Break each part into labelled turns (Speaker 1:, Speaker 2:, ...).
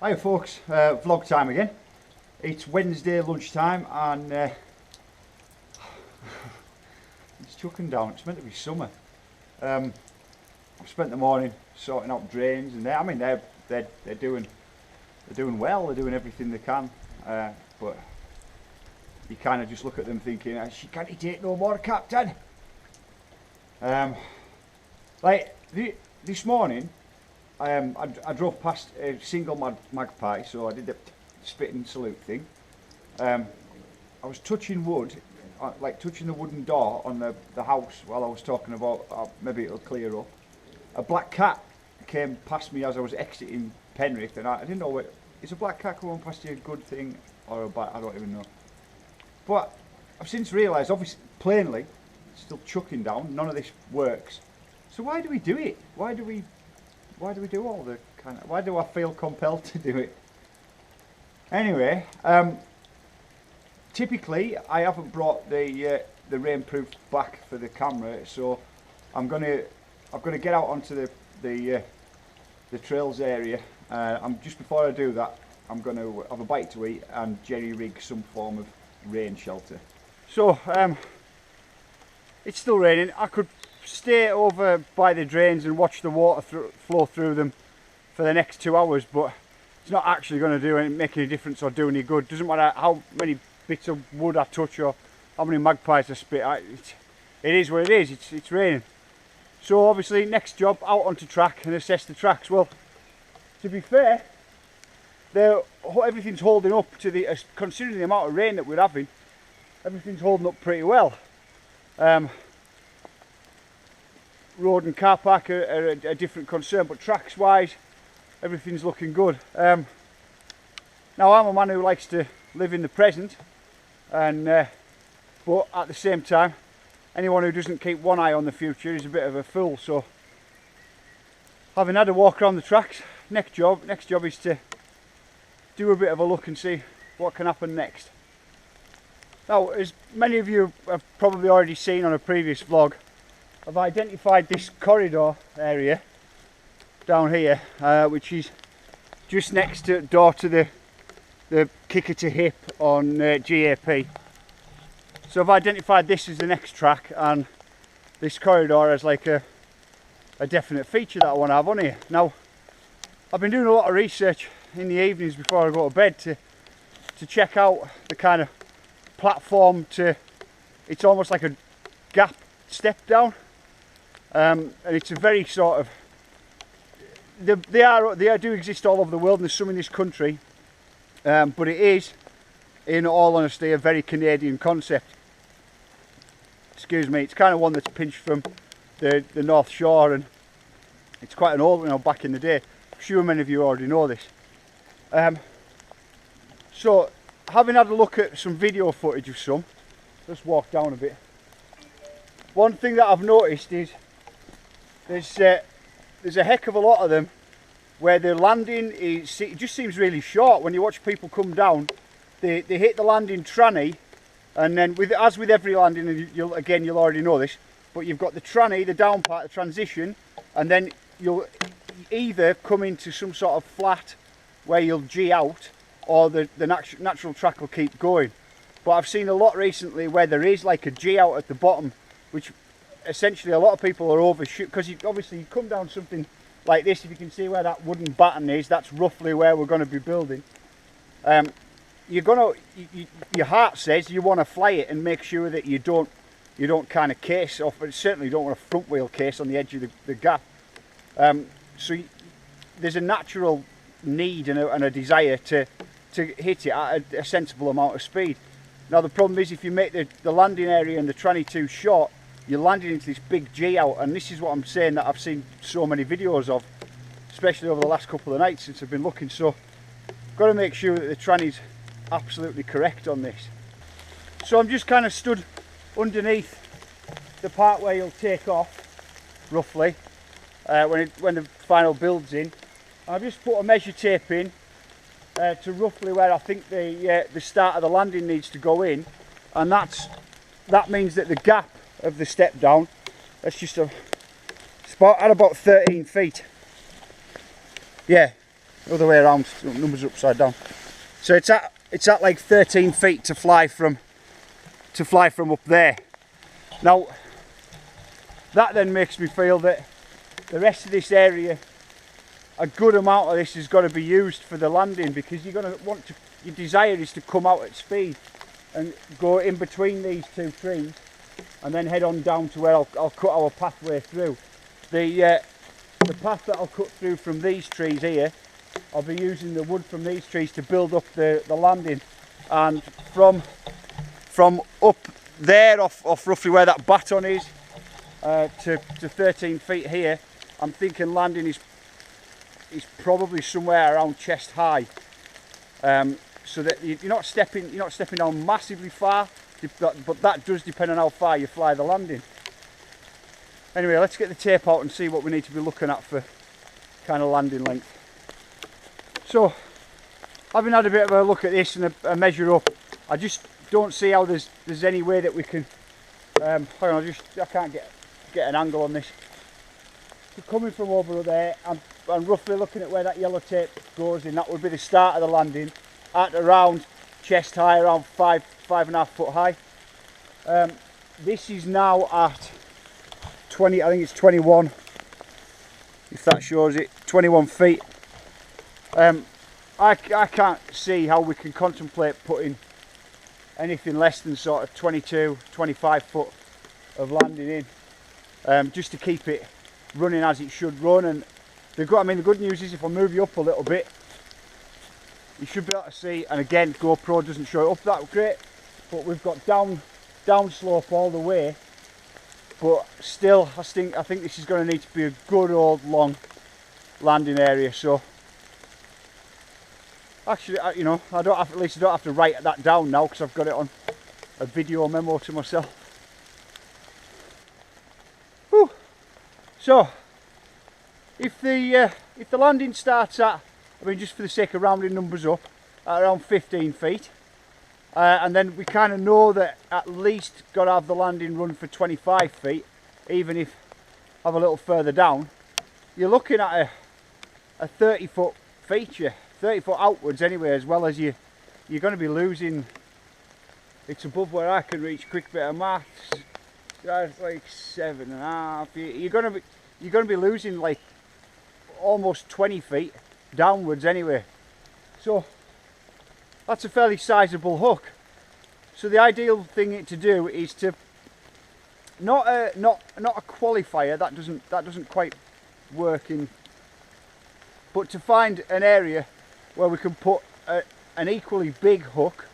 Speaker 1: Hiya folks, vlog time again. It's Wednesday lunchtime and it's chucking down. It's meant to be summer. I've spent the morning sorting out drains and I mean they're doing well. They're doing everything they can, but you kind of just look at them thinking, "She can't take no more, Captain." Like this morning. I drove past a single magpie, so I did the spitting salute thing. I was touching wood, like touching the wooden door on the house while I was talking about maybe it'll clear up. A black cat came past me as I was exiting Penrith, and I didn't know what. Is a black cat coming past you a good thing or a bad? I don't even know. But I've since realised, obviously, plainly, it's still chucking down. None of this works. So why do we do it? Why do we do all the kind of, why do I feel compelled to do it? Anyway, typically I haven't brought the rainproof back for the camera, so I'm gonna get out onto the trails area. Just before I do that, I'm gonna have a bite to eat and jerry rig some form of rain shelter. So it's still raining. I could stay over by the drains and watch the water flow through them for the next 2 hours, but it's not actually going to make any difference or do any good. Doesn't matter how many bits of wood I touch or how many magpies I spit. It is what it is. It's raining. So obviously next job, out onto track and assess the tracks. Well, to be fair, everything's holding up to considering the amount of rain that we're having. Everything's holding up pretty well. Road and car park are a different concern, but tracks wise everything's looking good. Now I'm a man who likes to live in the present, and but at the same time anyone who doesn't keep one eye on the future is a bit of a fool. So having had a walk around the tracks, next job is to do a bit of a look and see what can happen next. Now, as many of you have probably already seen on a previous vlog, I've identified this corridor area down here, which is just next door to the kicker to hip on GAP. So I've identified this as the next track, and this corridor as like a definite feature that I want to have on here. Now, I've been doing a lot of research in the evenings before I go to bed to check out the kind of platform it's almost like a gap step down. And it's a very sort of, they do exist all over the world, and there's some in this country, but it is, in all honesty, a very Canadian concept. Excuse me, it's kind of one that's pinched from the North Shore, and it's quite an old one, back in the day. I'm sure many of you already know this. So, having had a look at some video footage of some, let's walk down a bit. One thing that I've noticed is there's a heck of a lot of them where the landing it just seems really short. When you watch people come down, they hit the landing tranny, and then as with every landing, and you'll already know this, but you've got the tranny, the down part, the transition, and then you'll either come into some sort of flat where you'll G out, or the natural track will keep going. But I've seen a lot recently where there is like a G out at the bottom, which essentially a lot of people are overshoot, because obviously you come down something like this. If you can see where that wooden batten is, that's roughly where we're going to be building. Your heart says you want to fly it and make sure that you don't kind of case off, but certainly don't want a front wheel case on the edge of the gap. So there's a natural need and a desire to hit it at a sensible amount of speed. Now the problem is, if you make the landing area and the tranny too short, you're landing into this big G out, and this is what I'm saying that I've seen so many videos of, especially over the last couple of nights since I've been looking. So I've got to make sure that the tranny's absolutely correct on this. So I'm just kind of stood underneath the part where you'll take off, roughly, when the final build's in. I've just put a measure tape in to roughly where I think the start of the landing needs to go in, and that means that the gap of the step down, that's just at about 13 feet. Yeah, The other way around, numbers are upside down. So it's at like 13 feet to fly from up there. Now that then makes me feel that the rest of this area, a good amount of this has got to be used for the landing, because you're going to want to, your desire is to come out at speed and go in between these two trees and then head on down to where I'll cut our pathway through. The path that I'll cut through from these trees here, I'll be using the wood from these trees to build up the landing, and from up there off roughly where that baton is to 13 feet here, I'm thinking landing is probably somewhere around chest high, so that you're not stepping down massively far, but that does depend on how far you fly the landing. Anyway, let's get the tape out and see what we need to be looking at for kind of landing length. So, having had a bit of a look at this and a measure up, I just don't see how there's any way that we can. Hang on, I can't get an angle on this. So coming from over there, I'm roughly looking at where that yellow tape goes in. That would be the start of the landing, at around chest high, around 5.5 foot high. This is now at 20. I think it's 21. If that shows it, 21 feet. I can't see how we can contemplate putting anything less than sort of 22, 25 foot of landing in, just to keep it running as it should run. And the good news is, if I move you up a little bit, you should be able to see. And again, GoPro doesn't show it up that great, but we've got down slope all the way. But still, I think this is going to need to be a good old long landing area. So actually, you know, at least I don't have to write that down now, because I've got it on a video memo to myself. Whew. So if the landing starts at, I mean, just for the sake of rounding numbers up, at around 15 feet, and then we kind of know that at least got to have the landing run for 25 feet, even if have a little further down, you're looking at a 30 foot feature, 30 foot outwards anyway, as well as you're going to be losing. It's above where I can reach. Quick bit of maths, that's like 7.5. You're going to be losing like almost 20 feet downwards anyway. So that's a fairly sizable hook. So the ideal thing to do is to not a qualifier. That doesn't quite work in. But to find an area where we can put an equally big hook,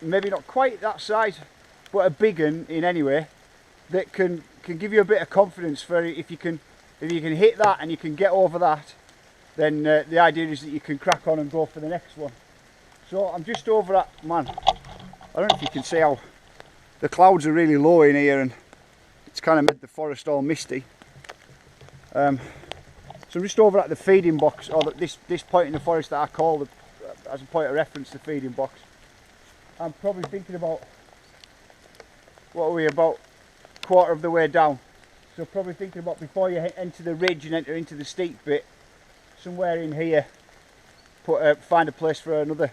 Speaker 1: maybe not quite that size, but a big one in anyway, that can give you a bit of confidence for if you can hit that and you can get over that, then the idea is that you can crack on and go for the next one. So I'm just over at, man, I don't know if you can see how the clouds are really low in here, and it's kind of made the forest all misty. So I'm just over at the feeding box, or this point in the forest that I call as a point of reference, the feeding box. I'm probably thinking about, what are we, about a quarter of the way down. So probably thinking about, before you enter the ridge and enter into the steep bit, somewhere in here, find a place for another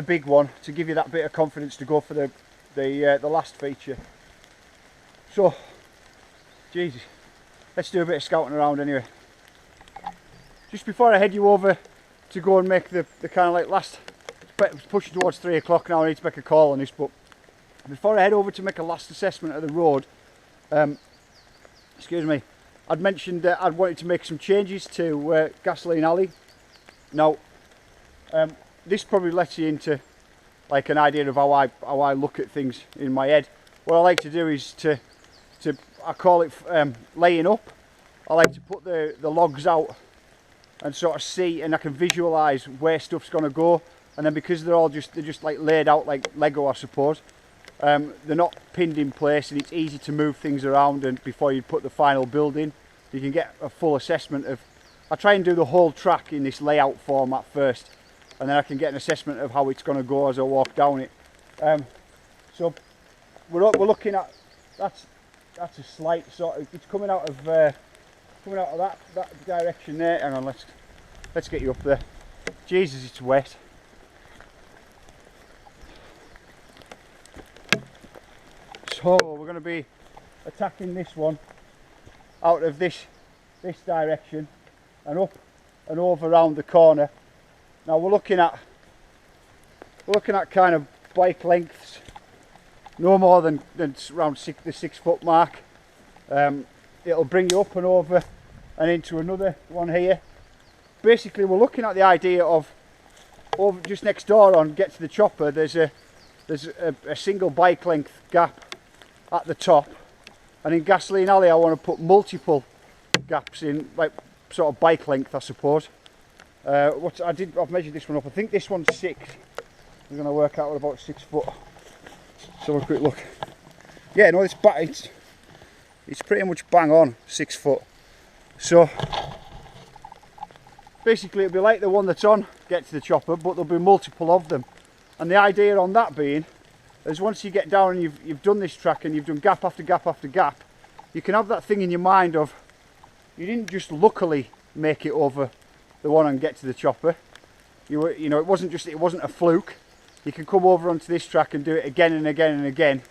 Speaker 1: big one to give you that bit of confidence to go for the last feature. So, Jesus, let's do a bit of scouting around anyway. Just before I head you over to go and make the kind of like last, it's pushing towards 3 o'clock now, I need to make a call on this, but before I head over to make a last assessment of the road, excuse me, I'd mentioned that I'd wanted to make some changes to Gasoline Alley. Now, this probably lets you into like an idea of how I look at things in my head. What I like to do is I call it laying up. I like to put the logs out and sort of see, and I can visualise where stuff's going to go. And then because they're just like laid out like Lego, I suppose, they're not pinned in place, and it's easy to move things around. And before you put the final build in, you can get a full assessment of. I try and do the whole track in this layout format first, and then I can get an assessment of how it's going to go as I walk down it. So we're looking at, that's a slight sort of, it's coming out of coming out of that direction there. Hang on, let's get you up there. Jesus, it's wet. So we're going to be attacking this one out of this direction and up and over around the corner. Now we're looking at kind of bike lengths no more than around the 6 foot mark. It'll bring you up and over and into another one here. Basically we're looking at the idea of over just next door on Get to the Chopper, there's a single bike length gap at the top, and in Gasoline Alley I want to put multiple gaps in, like sort of bike length I suppose. I've measured this one up. I think this one's 6. We're going to work out at about 6 foot. So have a quick look. Yeah, no, it's pretty much bang on 6 foot. So basically it'll be like the one that's on Get to the Chopper, but there'll be multiple of them. And the idea on that being is once you get down and you've done this track and you've done gap after gap after gap, you can have that thing in your mind of you didn't just luckily make it over the one and Get to the Chopper. You know, it wasn't a fluke. You can come over onto this track and do it again and again and again,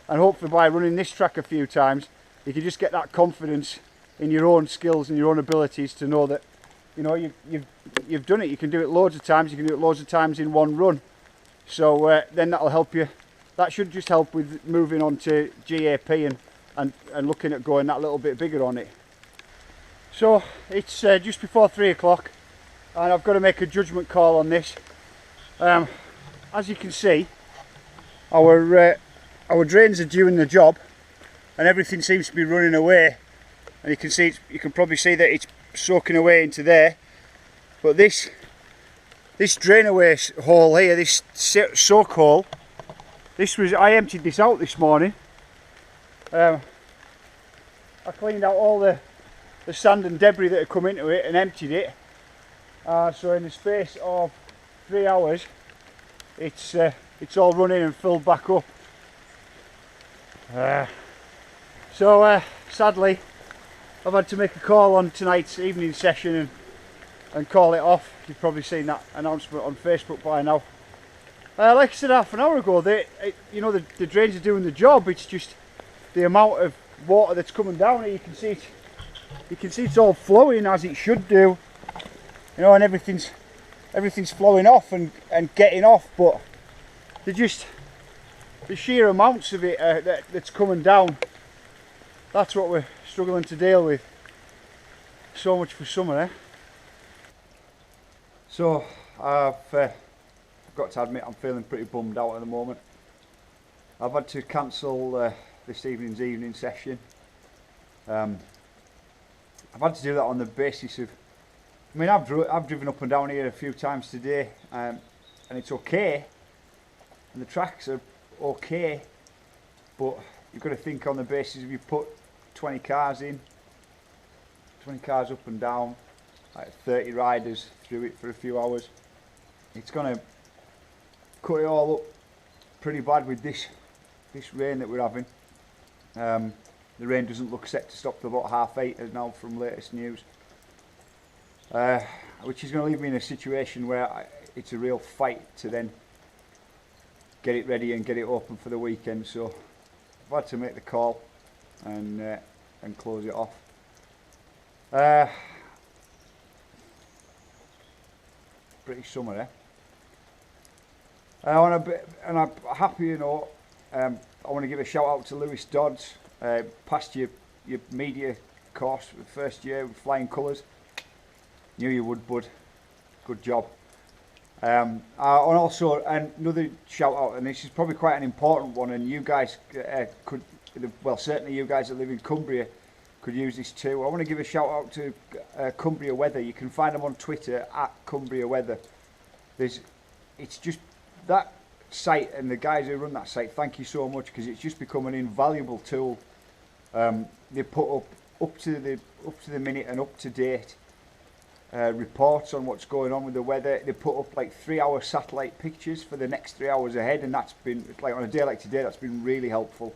Speaker 1: and hopefully by running this track a few times you can just get that confidence in your own skills and your own abilities to know that, you know, you've done it. You can do it loads of times. You can do it loads of times in one run. So then that'll help you. That should just help with moving on to GAP and looking at going that little bit bigger on it. So it's just before 3 o'clock and I've got to make a judgment call on this. As you can see, our drains are doing the job and everything seems to be running away, and you can probably see that it's soaking away into there. But this drain away hole here, this soak hole, I emptied this out this morning. I cleaned out all the sand and debris that had come into it and emptied it. So in the space of 3 hours it's all running and filled back up. Sadly I've had to make a call on tonight's evening session and call it off. You've probably seen that announcement on Facebook by now. Like I said half an hour ago, the drains are doing the job. It's just the amount of water that's coming down here. You can see it's all flowing as it should do, you know, and everything's flowing off and getting off, but the sheer amounts of it that's coming down, that's what we're struggling to deal with. So much for summer, eh? So I've got to admit I'm feeling pretty bummed out at the moment. I've had to cancel this evening's evening session. I've had to do that on the basis of, I mean, I've driven up and down here a few times today, and it's okay, and the tracks are okay, but you've got to think on the basis of you put 20 cars in, 20 cars up and down, like 30 riders through it for a few hours. It's going to cut it all up pretty bad with this rain that we're having. The rain doesn't look set to stop till about 8:30 as now from latest news, which is going to leave me in a situation where it's a real fight to then get it ready and get it open for the weekend. So I've had to make the call and close it off. British summer, eh? On a happier note, I want to give a shout out to Lewis Dodds. Passed your media course for the first year with flying colours. Knew you would, bud. Good job. And also another shout out, and this is probably quite an important one, and you guys could, well, certainly you guys that live in Cumbria could use this too. I want to give a shout out to Cumbria Weather. You can find them on Twitter at Cumbria Weather. It's just that site and the guys who run that site, thank you so much, because it's just become an invaluable tool. They put up to the minute and up to date reports on what's going on with the weather. They put up like 3-hour satellite pictures for the next 3 hours ahead, and that's been, like on a day like today, that's been really helpful.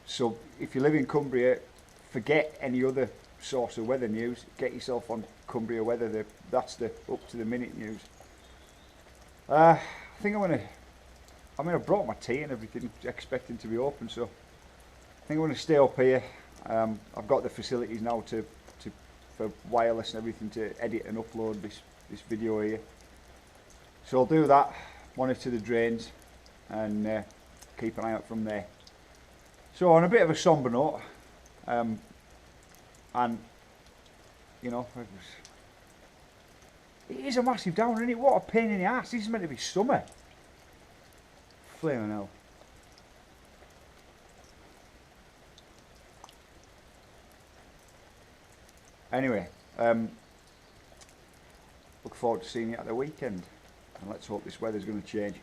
Speaker 1: So if you live in Cumbria, forget any other source of weather news. Get yourself on Cumbria Weather. That's the up to the minute news. I think I mean, I brought my tea and everything, expecting to be open, so I think I'm going to stay up here. I've got the facilities now for wireless and everything to edit and upload this video here. So I'll do that, monitor the drains, and keep an eye out from there. So on a bit of a sombre note, and you know, it is a massive downer, isn't it? What a pain in the ass. This is meant to be summer. Flaming hell. Anyway, look forward to seeing you at the weekend, and let's hope this weather's going to change.